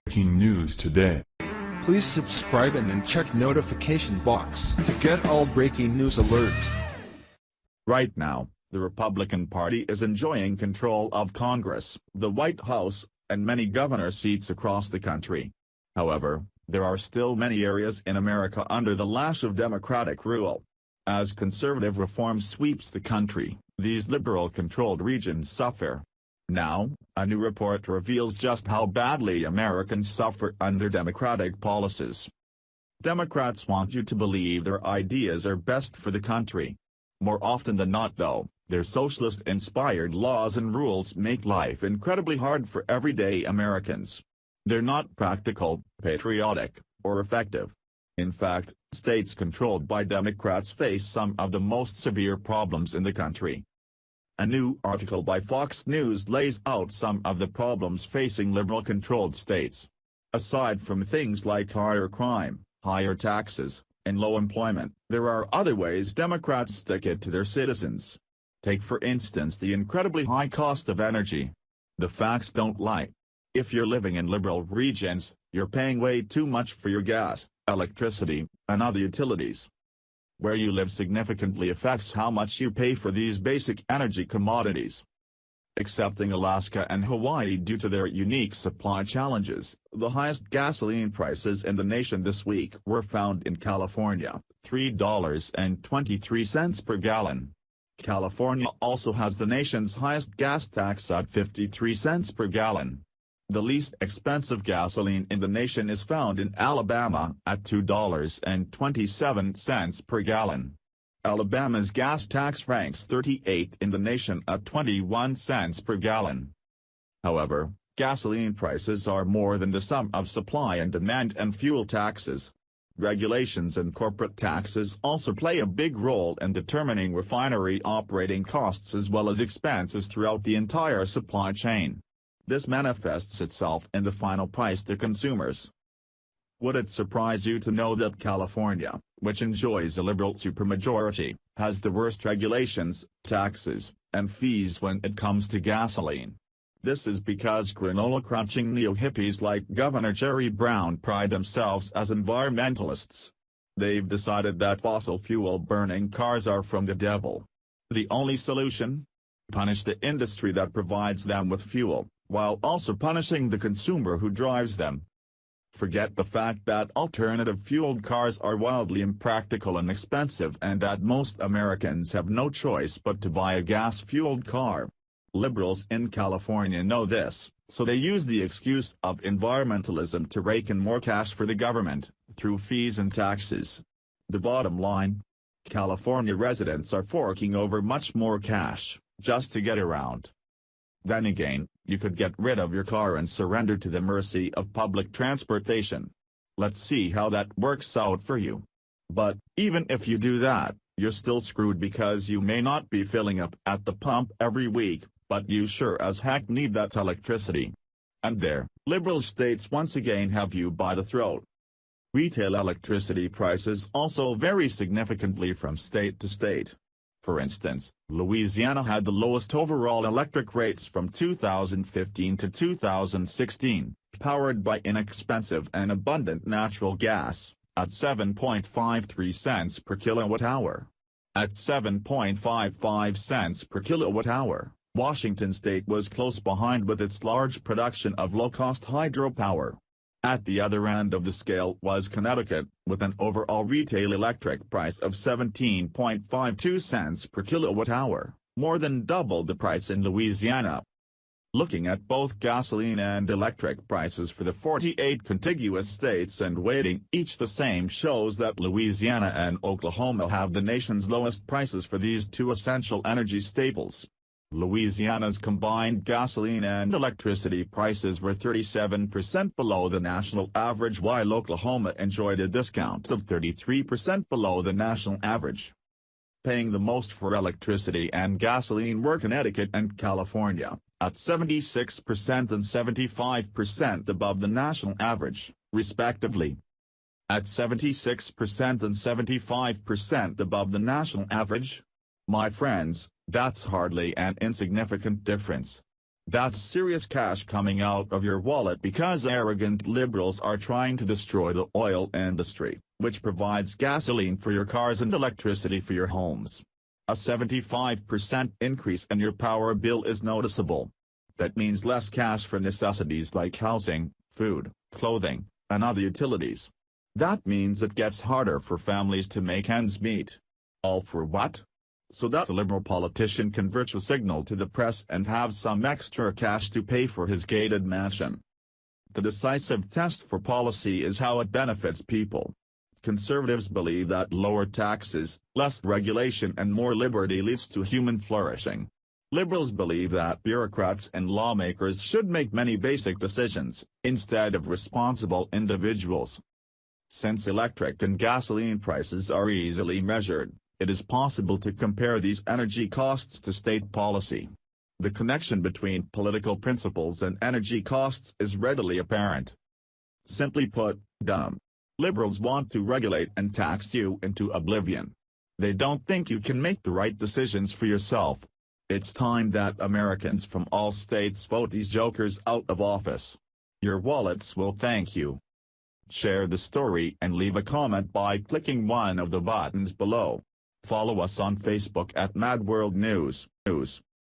Breaking news today. Please subscribe and then check notification box to get all breaking news alerts. Right now, the Republican Party is enjoying control of Congress, the White House, and many governor seats across the country. However, there are still many areas in America under the lash of Democratic rule. As conservative reform sweeps the country, these liberal-controlled regions suffer. Now, a new report reveals just how badly Americans suffer under Democratic policies. Democrats want you to believe their ideas are best for the country. More often than not though, their socialist-inspired laws and rules make life incredibly hard for everyday Americans. They're not practical, patriotic, or effective. In fact, states controlled by Democrats face some of the most severe problems in the country. A new article by Fox News lays out some of the problems facing liberal-controlled states. Aside from things like higher crime, higher taxes, and low employment, there are other ways Democrats stick it to their citizens. Take for instance the incredibly high cost of energy. The facts don't lie. If you're living in liberal regions, you're paying way too much for your gas, electricity, and other utilities. Where you live significantly affects how much you pay for these basic energy commodities. Excepting Alaska and Hawaii due to their unique supply challenges, the highest gasoline prices in the nation this week were found in California, $3.23 per gallon. California also has the nation's highest gas tax at 53 cents per gallon. The least expensive gasoline in the nation is found in Alabama at $2.27 per gallon. Alabama's gas tax ranks 38th in the nation at 21 cents per gallon. However, gasoline prices are more than the sum of supply and demand and fuel taxes. Regulations and corporate taxes also play a big role in determining refinery operating costs as well as expenses throughout the entire supply chain. This manifests itself in the final price to consumers. Would it surprise you to know that California, which enjoys a liberal supermajority, has the worst regulations, taxes, and fees when it comes to gasoline? This is because granola-crunching neo-hippies like Governor Jerry Brown pride themselves as environmentalists. They've decided that fossil fuel-burning cars are from the devil. The only solution? Punish the industry that provides them with fuel, while also punishing the consumer who drives them. Forget the fact that alternative fueled cars are wildly impractical and expensive and that most Americans have no choice but to buy a gas-fueled car. Liberals in California know this, so they use the excuse of environmentalism to rake in more cash for the government, through fees and taxes. The bottom line? California residents are forking over much more cash, just to get around. Then again, you could get rid of your car and surrender to the mercy of public transportation. Let's see how that works out for you. But, even if you do that, you're still screwed because you may not be filling up at the pump every week, but you sure as heck need that electricity. And there, liberal states once again have you by the throat. Retail electricity prices also vary significantly from state to state. For instance, Louisiana had the lowest overall electric rates from 2015 to 2016, powered by inexpensive and abundant natural gas, at 7.53 cents per kilowatt-hour. At 7.55 cents per kilowatt-hour, Washington state was close behind with its large production of low-cost hydropower. At the other end of the scale was Connecticut, with an overall retail electric price of 17.52 cents per kilowatt-hour, more than double the price in Louisiana. Looking at both gasoline and electric prices for the 48 contiguous states and weighting each the same shows that Louisiana and Oklahoma have the nation's lowest prices for these two essential energy staples. Louisiana's combined gasoline and electricity prices were 37% below the national average, while Oklahoma enjoyed a discount of 33% below the national average. Paying the most for electricity and gasoline were Connecticut and California, at 76% and 75% above the national average, respectively. At 76% and 75% above the national average? My friends, that's hardly an insignificant difference. That's serious cash coming out of your wallet because arrogant liberals are trying to destroy the oil industry, which provides gasoline for your cars and electricity for your homes. A 75% increase in your power bill is noticeable. That means less cash for necessities like housing, food, clothing, and other utilities. That means it gets harder for families to make ends meet. All for what? So that the liberal politician can virtue signal to the press and have some extra cash to pay for his gated mansion. The decisive test for policy is how it benefits people. Conservatives believe that lower taxes, less regulation and more liberty leads to human flourishing. Liberals believe that bureaucrats and lawmakers should make many basic decisions, instead of responsible individuals. Since electric and gasoline prices are easily measured, it is possible to compare these energy costs to state policy. The connection between political principles and energy costs is readily apparent. Simply put, dumb. Liberals want to regulate and tax you into oblivion. They don't think you can make the right decisions for yourself. It's time that Americans from all states vote these jokers out of office. Your wallets will thank you. Share the story and leave a comment by clicking one of the buttons below. Follow us on Facebook at Mad World News.